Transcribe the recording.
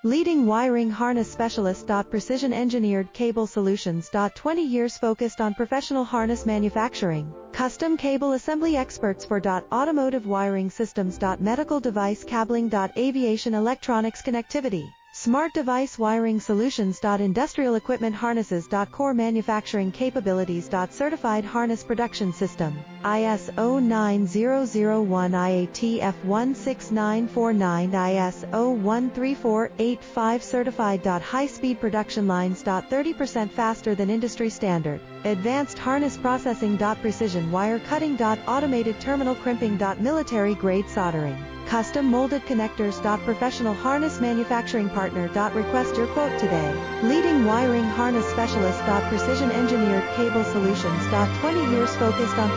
Leading wiring harness specialist. Precision engineered cable solutions. 20 years focused on professional harness manufacturing. Custom cable assembly experts for automotive wiring systems. Medical device cabling. Aviation electronics connectivity. Smart device wiring solutions. Industrial equipment harnesses. Core manufacturing capabilities. Certified harness production system. ISO 9001 IATF 16949 ISO 13485 certified. High-speed production lines. 30% faster than industry standard. Advanced harness processing. Precision wire cutting. Automated terminal crimping. Military grade soldering. Custom molded connectors. Professional harness manufacturing partner. Request your quote today. Leading wiring harness specialist. Precision engineered cable solutions. 20 years focused on